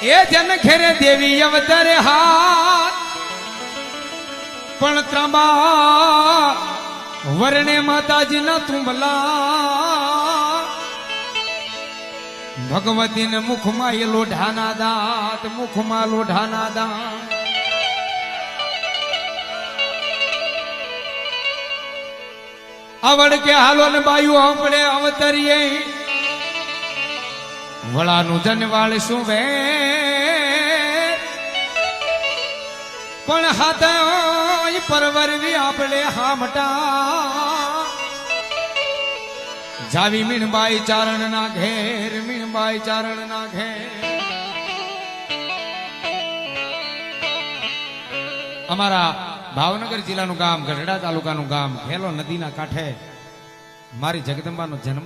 એ જન ખેરે દેવી અવતરે હાથ પણ ત્રંબા વરણે માતાજી ના તુંબલા ભગવતી ને મુખમાં એ લોઢાના દાંત મુખમાં લોઢાના દાંત આવડ કે હાલો ને બાયુ આપણે અવતરીએ વળાનું જનવાળ શું વે પણ હાથ પરવરવી આપણે હામટા જાવી મીણબાઈ ચારણ ના ઘેર મીણબાઈ ચારણ ના ઘેર અમારા ભાવનગર જિલ્લાનું ગામ ગઢડા તાલુકાનું ગામ ખેલો નદીના કાંઠે મારી જગદંબાનો જન્મ